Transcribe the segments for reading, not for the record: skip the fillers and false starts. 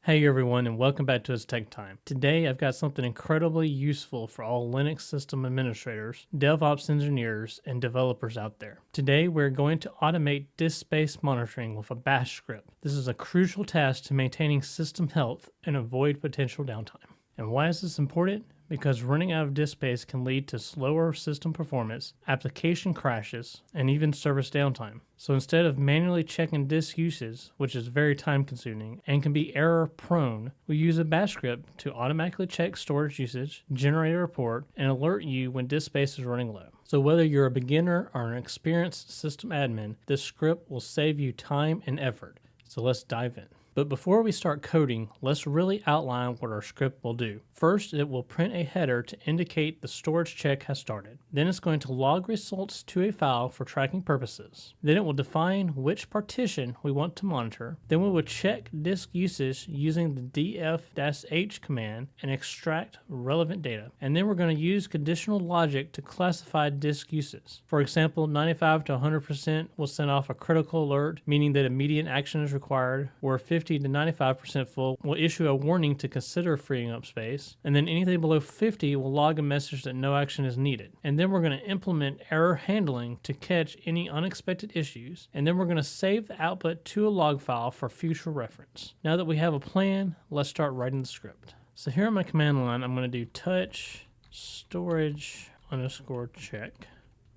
Hey everyone, and welcome back to It's Tech Time. Today I've got something incredibly useful for all Linux system administrators, DevOps engineers, and developers out there. Today we're going to automate disk space monitoring with a bash script. This is a crucial task to maintaining system health and avoid potential downtime. And why is this important? Because running out of disk space can lead to slower system performance, application crashes, and even service downtime. So instead of manually checking disk usage, which is very time consuming and can be error prone, we use a bash script to automatically check storage usage, generate a report, and alert you when disk space is running low. So whether you're a beginner or an experienced system admin, this script will save you time and effort. So let's dive in. But before we start coding, let's really outline what our script will do. First, it will print a header to indicate the storage check has started. Then it's going to log results to a file for tracking purposes. Then it will define which partition we want to monitor. Then we will check disk usage using the df-h command and extract relevant data. And then we're going to use conditional logic to classify disk uses. For example, 95 to 100% will send off a critical alert, meaning that immediate action is required, where 50 to 95% full will issue a warning to consider freeing up space, and then anything below 50 will log a message that no action is needed. And then we're going to implement error handling to catch any unexpected issues, and then we're going to save the output to a log file for future reference. Now that we have a plan, let's start writing the script. So here on my command line, I'm going to do touch storage underscore check.sh,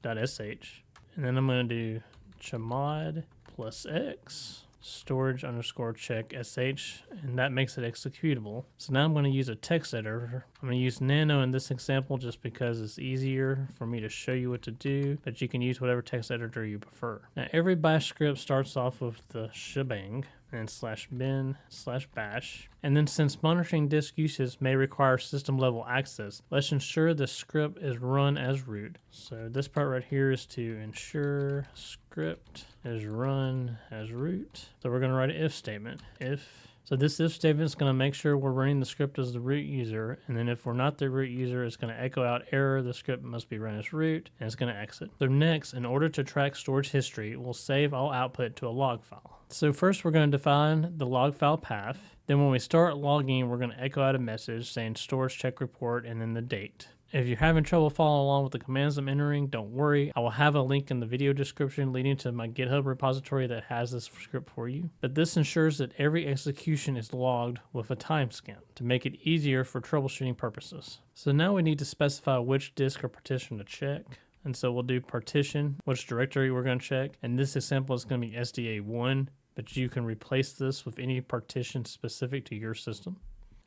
and then I'm going to do chmod plus x storage underscore check sh, and that makes it executable. So now I'm going to use a text editor. I'm going to use Nano in this example just because it's easier for me to show you what to do, but you can use whatever text editor you prefer. Now every bash script starts off with the shebang and /bin/bash. And then since monitoring disk usage may require system level access, let's ensure the script is run as root. So this part right here is to ensure script is run as root. So we're going to write an if statement. So this if statement is going to make sure we're running the script as the root user, and then if we're not the root user, it's going to echo out error, the script must be run as root, and it's going to exit. So next, in order to track storage history, we'll save all output to a log file. So first we're going to define the log file path. Then when we start logging, we're going to echo out a message saying storage check report and then the date. If you're having trouble following along with the commands I'm entering, don't worry. I will have a link in the video description leading to my GitHub repository that has this script for you. But this ensures that every execution is logged with a timestamp to make it easier for troubleshooting purposes. So now we need to specify which disk or partition to check. And so we'll do partition, which directory we're going to check. And this example is going to be SDA1, but you can replace this with any partition specific to your system.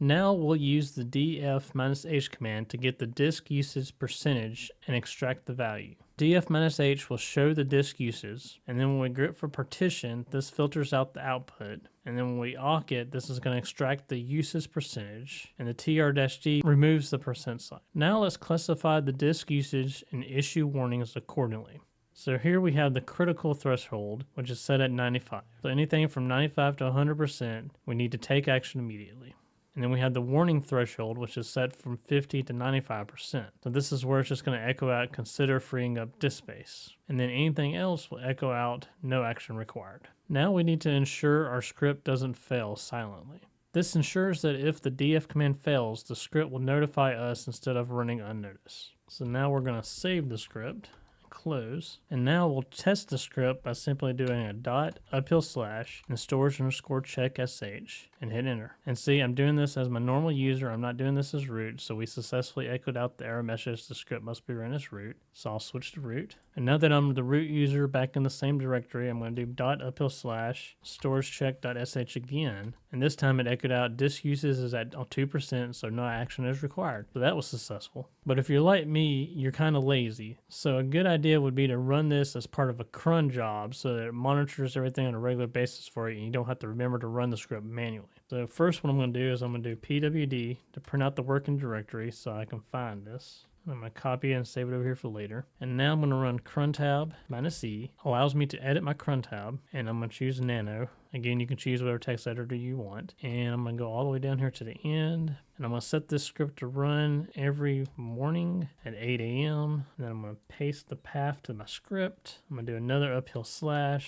Now we'll use the df-h command to get the disk usage percentage and extract the value. df-h will show the disk usage, and then when we grep for partition, this filters out the output, and then when we awk it, this is going to extract the usage percentage, and the tr-d removes the percent sign. Now let's classify the disk usage and issue warnings accordingly. So here we have the critical threshold, which is set at 95. So anything from 95 to 100%, we need to take action immediately. And then we have the warning threshold, which is set from 50 to 95%. So this is where it's just going to echo out, consider freeing up disk space. And then anything else will echo out, no action required. Now we need to ensure our script doesn't fail silently. This ensures that if the df command fails, the script will notify us instead of running unnoticed. So now we're going to save the script. Close, and now we'll test the script by simply doing a dot // and storage underscore check sh and hit enter. And see, I'm doing this as my normal user, I'm not doing this as root, so we successfully echoed out the error message the script must be run as root. So I'll switch to root. And now that I'm the root user back in the same directory, I'm going to do dot // storage check.sh again, and this time it echoed out disk usage is at 2%, so no action is required. So that was successful. But if you're like me, you're kind of lazy, so a good idea would be to run this as part of a cron job so that it monitors everything on a regular basis for you and you don't have to remember to run the script manually. So first what I'm going to do is I'm going to do pwd to print out the working directory so I can find this. I'm going to copy it and save it over here for later. And now I'm going to run cron tab -e. Allows me to edit my cron tab, and I'm going to choose Nano. Again, you can choose whatever text editor you want. And I'm going to go all the way down here to the end. And I'm going to set this script to run every morning at 8 a.m. And then I'm going to paste the path to my script. I'm going to do another //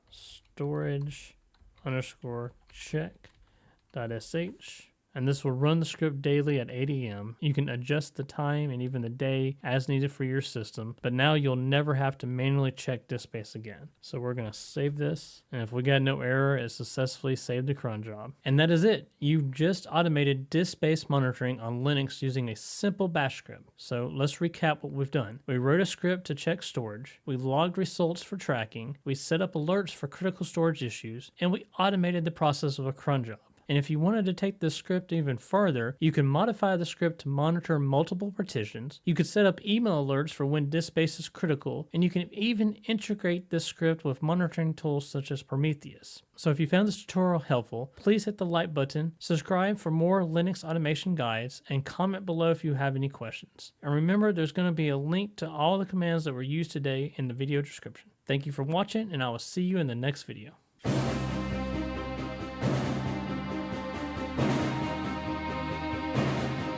storage underscore check .sh. And this will run the script daily at 8 a.m. You can adjust the time and even the day as needed for your system, but now you'll never have to manually check disk space again. So we're going to save this, and if we got no error, it successfully saved the cron job. And that is it. You just automated disk space monitoring on Linux using a simple bash script. So let's recap what we've done. We wrote a script to check storage, we logged results for tracking, we set up alerts for critical storage issues, and we automated the process of a cron job. And if you wanted to take this script even further, you can modify the script to monitor multiple partitions. You could set up email alerts for when disk space is critical, and you can even integrate this script with monitoring tools such as Prometheus. So if you found this tutorial helpful, please hit the like button, subscribe for more Linux automation guides, and comment below if you have any questions. And remember, there's going to be a link to all the commands that were used today in the video description. Thank you for watching, and I will see you in the next video.